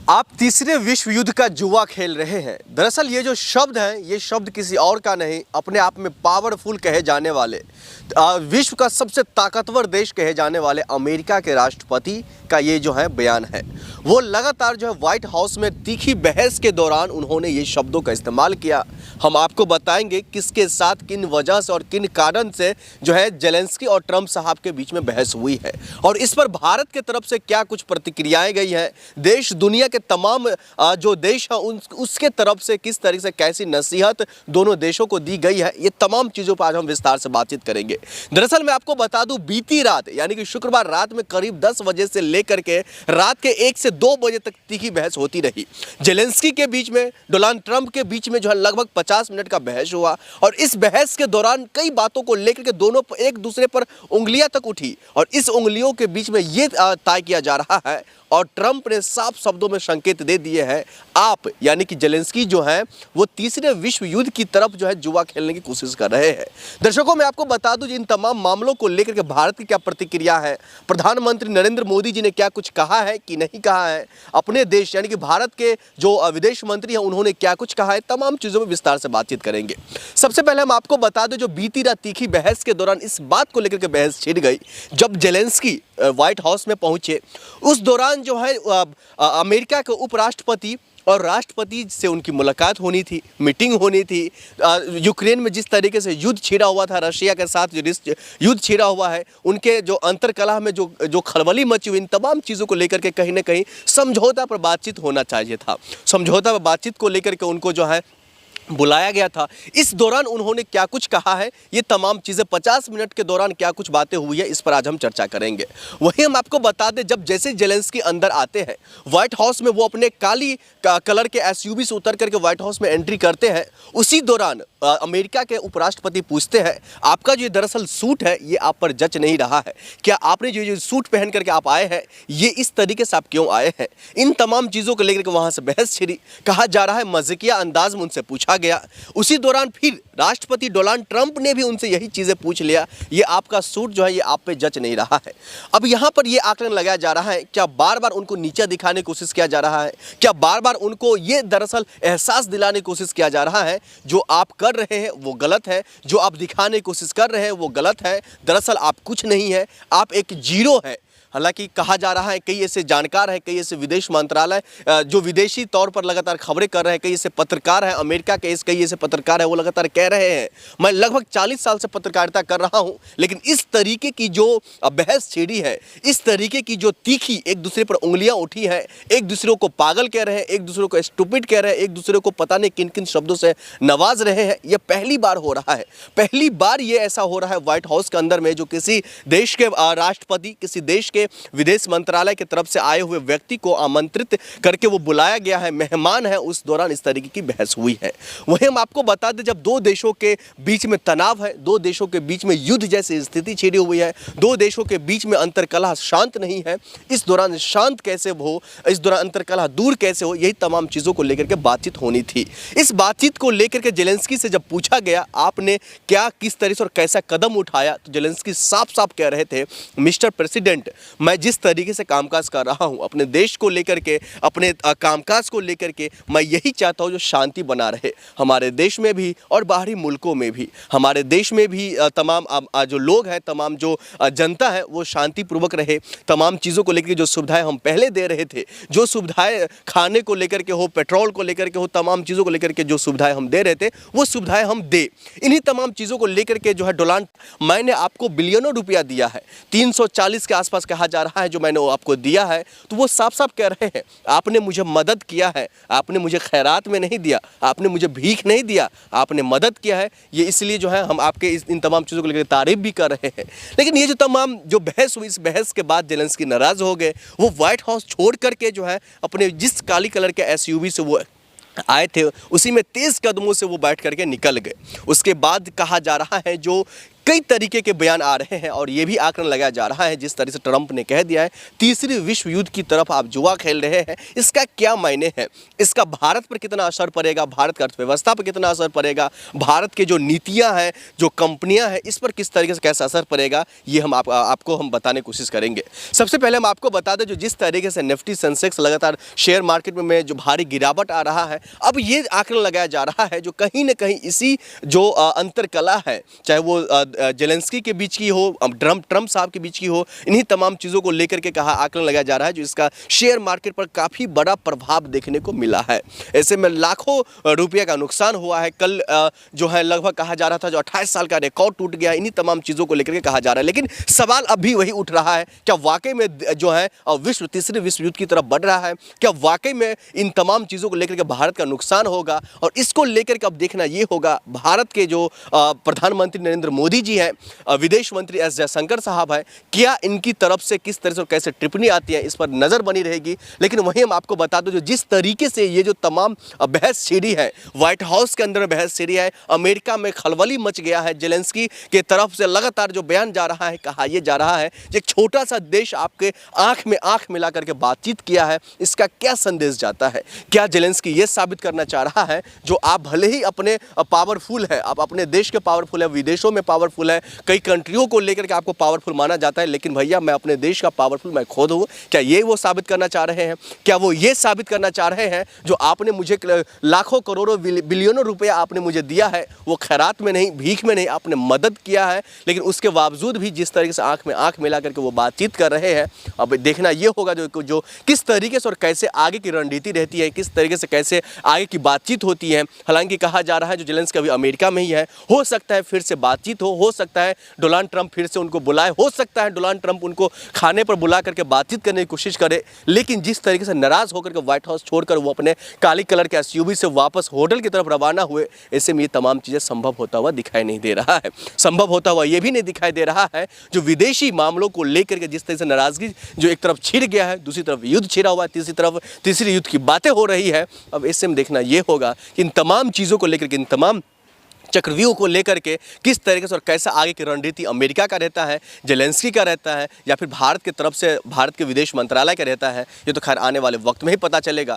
आप तीसरे विश्व युद्ध का जुआ खेल रहे हैं। दरअसल ये जो शब्द हैं, ये शब्द किसी और का नहीं, अपने आप में पावरफुल कहे जाने वाले, विश्व का सबसे ताकतवर देश कहे जाने वाले अमेरिका के राष्ट्रपति का ये जो है बयान है। वो लगातार जो है व्हाइट हाउस में तीखी बहस के दौरान उन्होंने ये शब्दों का इस्तेमाल किया। हम आपको बताएंगे किसके साथ, किन वजह से और किन कारण से जो है जेलेंस्की और ट्रंप साहब के बीच में बहस हुई है, और इस पर भारत के तरफ से क्या कुछ प्रतिक्रियाएं गई हैं, देश दुनिया के तमाम जो देश हैं उसके तरफ से किस तरीके से कैसी नसीहत दोनों देशों को दी गई है, ये तमाम चीज़ों पर आज हम विस्तार से बातचीत करेंगे। दरअसल मैं आपको बता दूं, बीती रात यानी कि शुक्रवार रात में करीब 10 बजे से लेकर के रात के 1 से 2 बजे तक तीखी बहस होती रही। जेलेंस्की के बीच में, डोनाल्ड ट्रंप के बीच में जो है लगभग 50 मिनट का बहस हुआ, और इस बहस के दौरान कई बातों को लेकर के दोनों एक दूसरे पर उंगलियां तक उठी, और इस उंगलियों के बीच में ये तय किया जा रहा है, और ट्रंप ने साफ शब्दों में संकेत दे दिए हैं, आप यानी कि जेलेंस्की जो है वो तीसरे विश्व युद्ध की तरफ जो है जुआ खेलने की कोशिश कर रहे हैं। दर्शकों, मैं आपको बता दूं इन तमाम मामलों को लेकर के भारत की क्या प्रतिक्रिया है, प्रधानमंत्री नरेंद्र मोदी जी ने क्या कुछ कहा है कि नहीं कहा है, अपने देश यानी कि भारत के जो विदेश मंत्री हैं उन्होंने क्या कुछ कहा है, तमाम चीज़ों में विस्तार से बातचीत करेंगे। सबसे पहले हम आपको बता दें, जो बीती रात तीखी बहस के दौरान इस बात को लेकर के बहस छिड़ गई, जब जेलेंस्की व्हाइट हाउस में पहुंचे, उस दौरान जो है अमेरिका के उपराष्ट्रपति और राष्ट्रपति से उनकी मुलाकात होनी थी, मीटिंग होनी थी। यूक्रेन में जिस तरीके से युद्ध छिड़ा हुआ था, रशिया के साथ जो युद्ध छिड़ा हुआ है, उनके जो अंतरकलह में जो खलबली मची हुई, इन तमाम चीज़ों को लेकर के कहीं ना कहीं समझौता पर बातचीत होना चाहिए था। समझौता पर बातचीत को लेकर के उनको जो है बुलाया गया था। इस दौरान उन्होंने क्या कुछ कहा है, ये तमाम चीज़ें 50 मिनट के दौरान क्या कुछ बातें हुई है, इस पर आज हम चर्चा करेंगे। वहीं हम आपको बता दें, जब जैसे जेलेंस्की अंदर आते हैं व्हाइट हाउस में, वो अपने काली कलर के एसयूवी से उतर करके व्हाइट हाउस में एंट्री करते हैं, उसी दौरान अमेरिका के उपराष्ट्रपति पूछते हैं, आपका जो दरअसल सूट है ये आप पर जच नहीं रहा है, क्या आपने जो सूट पहन करके आप आए हैं, ये इस तरीके से आप क्यों आए हैं। इन तमाम चीज़ों को लेकर के वहाँ से बहस छिड़ी। कहा जा रहा है मज़ाकिया अंदाज में उनसे पूछा गया। उसी दौरान फिर राष्ट्रपति डोनाल्ड ट्रंप ने भी उनसे यही चीजें पूछ लिया, ये आपका सूट जो है ये आप पे जच नहीं रहा है। अब यहां पर ये आकलन लगाया जा रहा है, क्या बार बार उनको नीचा दिखाने की कोशिश किया जा रहा है, क्या बार बार उनको ये दरअसल एहसास दिलाने की कोशिश किया जा रहा है, जो आप कर रहे हैं वो गलत है, जो आप दिखाने की कोशिश कर रहे हैं वो गलत है, दरअसल आप कुछ नहीं है, आप एक जीरो है। हालांकि कहा जा रहा है, कई ऐसे जानकार हैं, कई ऐसे विदेश मंत्रालय जो विदेशी तौर पर लगातार खबरें कर रहे हैं, कई ऐसे पत्रकार हैं अमेरिका के, कई ऐसे पत्रकार हैं वो लगातार कह रहे हैं, मैं लगभग 40 साल से पत्रकारिता कर रहा हूं, लेकिन इस तरीके की जो बहस छिड़ी है, इस तरीके की जो तीखी एक दूसरे पर उंगलियां उठी हैं, एक दूसरे को पागल कह रहे हैं, एक दूसरे को स्टूपिड कह रहे हैं, एक दूसरे को पता नहीं किन किन शब्दों से नवाज रहे हैं, यह पहली बार हो रहा है। पहली बार ये ऐसा हो रहा है व्हाइट हाउस के अंदर में, जो किसी देश के राष्ट्रपति, किसी देश के विदेश मंत्रालय की तरफ से आए हुए व्यक्ति को आमंत्रित करके वो बुलाया गया है, मेहमान है, उस दौरान इस तरीके की बहस हुई है। वहीं हम आपको बता दें, जब दो देशों के बीच में तनाव है, दो देशों के बीच में युद्ध जैसी स्थिति छिड़ी हुई है, दो देशों के बीच में अंतरकलह शांत नहीं है, इस दौरान शांत कैसे हो, इस दौरान अंतरकलह दूर कैसे हो, यही तमाम चीज़ों को लेकर के बातचीत होनी थी। इस बातचीत को लेकर के जेलेंस्की से जब पूछा गया आपने क्या, किस तरह से और कैसा कदम उठाया, तो जेलेंस्की साफ साफ कह रहे थे, मिस्टर प्रेसिडेंट, मैं जिस तरीके से कामकाज कर रहा हूं अपने देश को लेकर के, अपने कामकाज को लेकर के, मैं यही चाहता हूं जो शांति बना रहे हमारे देश में भी और बाहरी मुल्कों में भी। हमारे देश में भी तमाम जो लोग हैं, तमाम जो जनता है वो शांतिपूर्वक रहे। तमाम चीज़ों को लेकर जो सुविधाएं हम पहले दे रहे थे, जो सुविधाएं खाने को लेकर के हो, पेट्रोल को लेकर के हो, तमाम चीज़ों को लेकर के जो सुविधाएं हम दे रहे थे वो सुविधाएं हम दे। इन्हीं तमाम चीज़ों को लेकर के जो है डोनाल्ड, मैंने आपको बिलियनों रुपया दिया है, 340 के आसपास कहा जा रहा है जो मैंने वो आपको दिया है, तो वो साफ साफ कह रहे हैं आपने मुझे मदद किया है, आपने मुझे खैरात में नहीं दिया, आपने मुझे भीख नहीं दिया, आपने मदद किया है, ये इसलिए जो है हम आपके इन तमाम चीज़ों को लेकर तारीफ भी कर रहे हैं। लेकिन ये जो तमाम जो बहस हुई, इस बहस के बाद जेलेंस्की नाराज़ हो गए, वो व्हाइट हाउस छोड़ करके जो है अपने जिस काली कलर के एसयूवी से वो आए थे उसी में तेज़ कदमों से वो बैठ करके निकल गए। उसके बाद कहा जा रहा है जो कई तरीके के बयान आ रहे हैं और ये भी आकलन लगाया जा रहा है, जिस तरह से ट्रंप ने कह दिया है तीसरे विश्व युद्ध की तरफ आप जुआ खेल रहे हैं, इसका क्या मायने है, इसका भारत पर कितना असर पड़ेगा, भारत की अर्थव्यवस्था पर कितना असर पड़ेगा, भारत के जो नीतियां हैं, जो कंपनियां हैं, इस पर किस तरीके से कैसा असर पड़ेगा, ये हम आपको हम बताने की कोशिश करेंगे। सबसे पहले हम आपको बता दें, जो जिस तरीके से निफ्टी सेंसेक्स लगातार शेयर मार्केट में जो भारी गिरावट आ रहा है, अब ये आकलन लगाया जा रहा है जो कहीं ना कहीं इसी जो अंतरकला है, चाहे वो जेलेंस्की के बीच की हो, ट्रंप साहब के बीच की हो, इन्हीं तमाम चीज़ों को लेकर के कहा आकलन लगाया जा रहा है, जो इसका शेयर मार्केट पर काफ़ी बड़ा प्रभाव देखने को मिला है। ऐसे में लाखों रुपये का नुकसान हुआ है। कल जो है लगभग कहा जा रहा था जो 28 साल का रिकॉर्ड टूट गया, इन्हीं तमाम चीज़ों को लेकर के कहा जा रहा है। लेकिन सवाल अब भी वही उठ रहा है, क्या वाकई में जो है विश्व तीसरे विश्व युद्ध की तरफ बढ़ रहा है, क्या वाकई में इन तमाम चीज़ों को लेकर के भारत का नुकसान होगा। और इसको लेकर के अब देखना ये होगा, भारत के जो प्रधानमंत्री नरेंद्र मोदी जी हैं, विदेश मंत्री एस जयशंकर साहब है, क्या इनकी तरफ से किस तरह से कैसे टिप्पणी आती है, इस पर नज़र बनी रहेगी। लेकिन वहीं हम आपको बता दो, जो जिस तरीके से ये जो तमाम बहस छिड़ी है, व्हाइट हाउस के अंदर बहस छिड़ी है, अमेरिका में खलबली मच गया है, जेलेंस्की के तरफ से लगातार जो बयान जा रहा है, कहा यह जा रहा है कि एक छोटा सा देश आपके आंख में आंख मिला करके बातचीत किया है, इसका क्या संदेश जाता है। क्या जेलेंस्की ये साबित करना चाह रहा है जो आप भले ही अपने पावरफुल है, आप अपने देश के पावरफुल है, विदेशों में पावरफुल है, कई कंट्रियों को लेकर के आपको पावरफुल माना जाता है, लेकिन भैया मैं अपने देश का पावरफुल मैं खुद हूँ, क्या ये वो साबित करना चाह रहे हैं? क्या वो ये साबित करना चाह रहे हैं जो आपने मुझे लाखों करोड़ों बिलियनों रुपया आपने मुझे दिया है, वो खैरात में नहीं, भीख में नहीं, आपने मदद किया है, लेकिन उसके बावजूद भी जिस तरीके से आंख में आंख मिला करके वो बातचीत कर रहे हैं, अब देखना ये होगा जो किस तरीके से और कैसे आगे की रणनीति रहती है, किस तरीके से कैसे आगे की बातचीत होती है। हालांकि कहा जा रहा है जो जेलेंस्की अभी अमेरिका में ही है, हो सकता है फिर से बातचीत हो सकता है डोनाल्ड ट्रंप फिर से उनको बुलाए, हो सकता है डोनाल्ड ट्रंप उनको खाने पर बुला करके बातचीत करने की कोशिश करे। लेकिन जिस तरीके से नाराज होकर के व्हाइट हाउस छोड़कर वो अपने काली कलर के एसयूवी से वापस होटल की तरफ रवाना हुए, ऐसे में ये तमाम चीज़ें संभव होता हुआ दिखाई नहीं दे रहा है। संभव होता हुआ ये भी नहीं दिखाई दे रहा है जो विदेशी मामलों को लेकर के जिस तरह से नाराजगी जो एक तरफ छिड़ गया है, दूसरी तरफ युद्ध छिड़ा हुआ है, तीसरी तरफ तीसरी युद्ध की बातें हो रही है। अब ऐसे में देखना ये होगा कि इन तमाम चीज़ों को लेकर के, इन तमाम चक्रव्यूह को लेकर के किस तरीके से और कैसा आगे की रणनीति अमेरिका का रहता है, जेलेंस्की का रहता है, या फिर भारत की तरफ से भारत के विदेश मंत्रालय का रहता है, ये तो खैर आने वाले वक्त में ही पता चलेगा।